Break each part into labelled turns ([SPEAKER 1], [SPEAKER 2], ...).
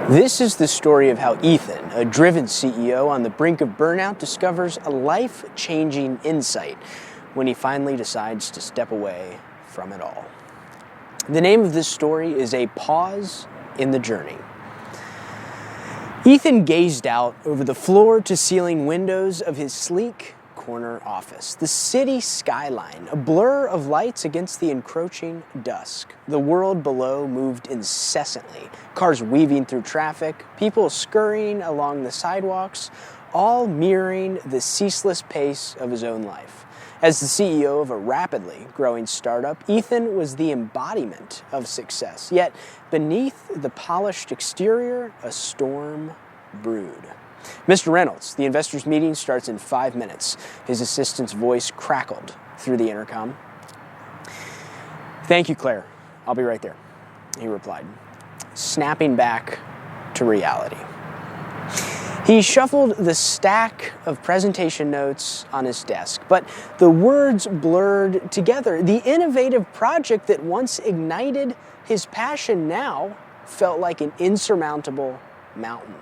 [SPEAKER 1] This is the story of how Ethan, a driven CEO on the brink of burnout, discovers a life-changing insight when he finally decides to step away from it all. The name of this story is A Pause in the Journey. Ethan gazed out over the floor-to-ceiling windows of his sleek corner office. The city skyline, a blur of lights against the encroaching dusk. The world below moved incessantly, cars weaving through traffic, people scurrying along the sidewalks, all mirroring the ceaseless pace of his own life. As the CEO of a rapidly growing startup, Ethan was the embodiment of success. Yet, beneath the polished exterior, a storm brewed. Mr. Reynolds, the investors' meeting starts in 5 minutes. His assistant's voice crackled through the intercom. "Thank you, Claire. I'll be right there," he replied, snapping back to reality. He shuffled the stack of presentation notes on his desk, but the words blurred together. The innovative project that once ignited his passion now felt like an insurmountable mountain.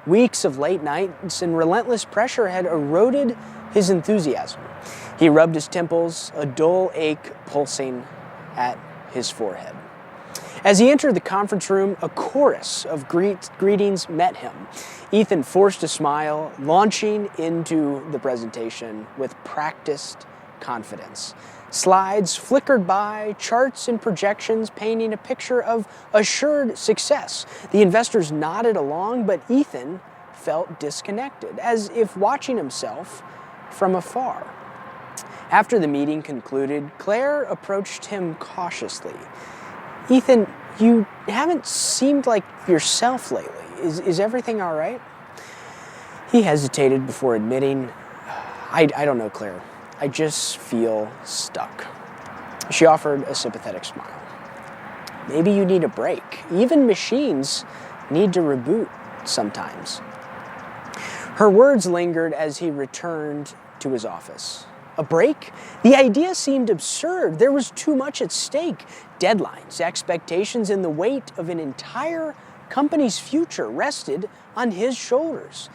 [SPEAKER 1] Weeks of late nights and relentless pressure had eroded his enthusiasm. He rubbed his temples, a dull ache pulsing at his forehead. As he entered the conference room, a chorus of greetings met him. Ethan forced a smile, launching into the presentation with practiced confidence. Slides flickered by, charts and projections painting a picture of assured success. The investors nodded along, but Ethan felt disconnected, as if watching himself from afar. After the meeting concluded, Claire approached him cautiously. "Ethan, you haven't seemed like yourself lately. Is everything all right?" He hesitated before admitting, I don't know, Claire. I just feel stuck." She offered a sympathetic smile. "Maybe you need a break. Even machines need to reboot sometimes." Her words lingered as he returned to his office. A break? The idea seemed absurd. There was too much at stake. Deadlines, expectations, and the weight of an entire company's future rested on his shoulders.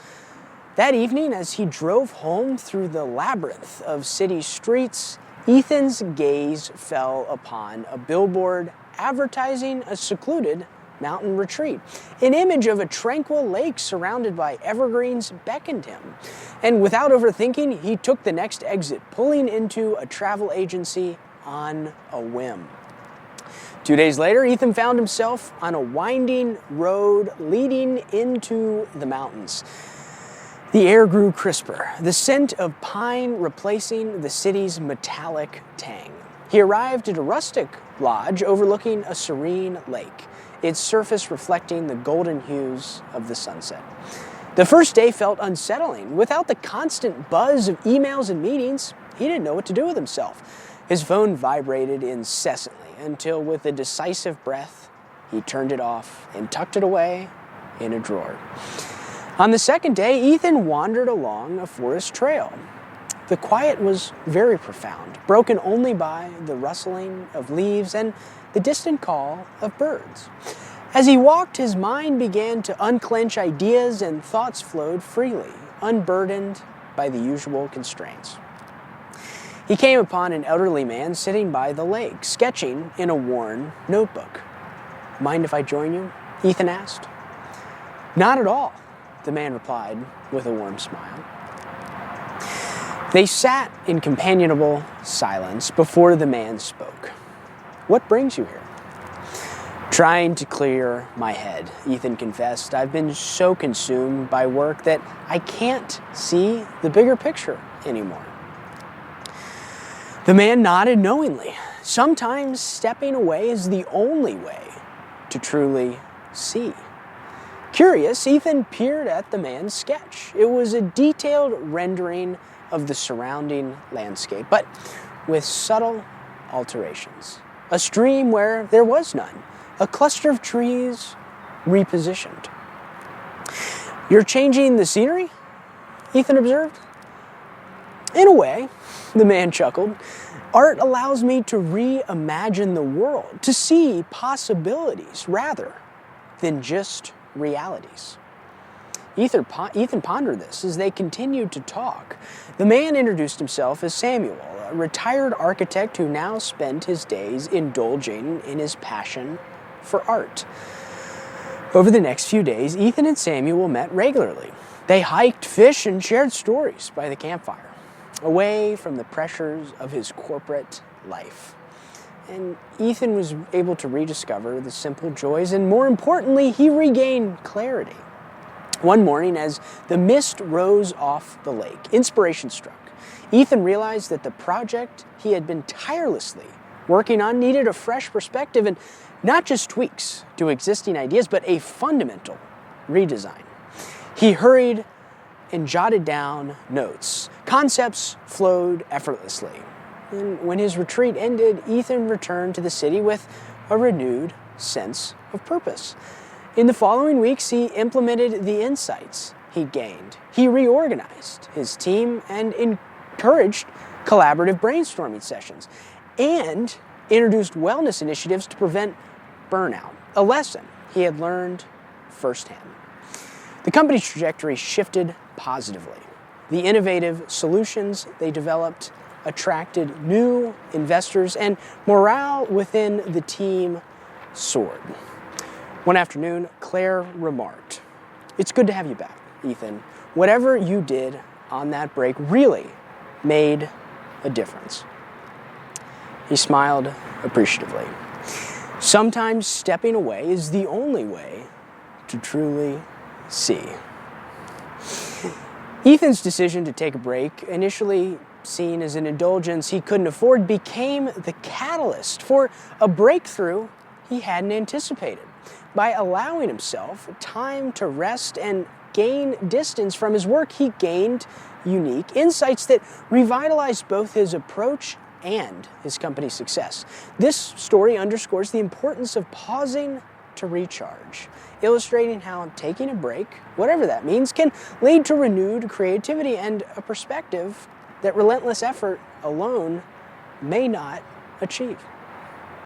[SPEAKER 1] That evening, as he drove home through the labyrinth of city streets, Ethan's gaze fell upon a billboard advertising a secluded mountain retreat. An image of a tranquil lake surrounded by evergreens beckoned him. And without overthinking, he took the next exit, pulling into a travel agency on a whim. 2 days later, Ethan found himself on a winding road leading into the mountains. The air grew crisper, the scent of pine replacing the city's metallic tang. He arrived at a rustic lodge overlooking a serene lake, its surface reflecting the golden hues of the sunset. The first day felt unsettling. Without the constant buzz of emails and meetings, he didn't know what to do with himself. His phone vibrated incessantly until, with a decisive breath, he turned it off and tucked it away in a drawer. On the second day, Ethan wandered along a forest trail. The quiet was very profound, broken only by the rustling of leaves and the distant call of birds. As he walked, his mind began to unclench ideas and thoughts flowed freely, unburdened by the usual constraints. He came upon an elderly man sitting by the lake, sketching in a worn notebook. "Mind if I join you?" Ethan asked. "Not at all," the man replied with a warm smile. They sat in companionable silence before the man spoke. "What brings you here?" "Trying to clear my head," Ethan confessed. "I've been so consumed by work that I can't see the bigger picture anymore." The man nodded knowingly. Sometimes stepping away is the only way to truly see. Curious, Ethan peered at the man's sketch. It was a detailed rendering of the surrounding landscape, but with subtle alterations. A stream where there was none. A cluster of trees repositioned. "You're changing the scenery?" Ethan observed. "In a way," the man chuckled. "Art allows me to reimagine the world, to see possibilities rather than just realities. Ethan pondered this as they continued to talk. The man introduced himself as Samuel, a retired architect who now spent his days indulging in his passion for art. Over the next few days, Ethan and Samuel met regularly. They hiked, fished, and shared stories by the campfire, away from the pressures of his corporate life. And Ethan was able to rediscover the simple joys, and more importantly, he regained clarity. One morning, as the mist rose off the lake, inspiration struck. Ethan realized that the project he had been tirelessly working on needed a fresh perspective, and not just tweaks to existing ideas, but a fundamental redesign. He hurried and jotted down notes. Concepts flowed effortlessly. And when his retreat ended, Ethan returned to the city with a renewed sense of purpose. In the following weeks, he implemented the insights he'd gained. He reorganized his team and encouraged collaborative brainstorming sessions, and introduced wellness initiatives to prevent burnout, a lesson he had learned firsthand. The company's trajectory shifted positively. The innovative solutions they developed attracted new investors, and morale within the team soared. One afternoon, Claire remarked, "It's good to have you back, Ethan. Whatever you did on that break really made a difference." He smiled appreciatively. Sometimes stepping away is the only way to truly see. Ethan's decision to take a break, initially seen as an indulgence he couldn't afford, became the catalyst for a breakthrough he hadn't anticipated. By allowing himself time to rest and gain distance from his work, he gained unique insights that revitalized both his approach and his company's success. This story underscores the importance of pausing to recharge, illustrating how taking a break, whatever that means, can lead to renewed creativity and a perspective that relentless effort alone may not achieve.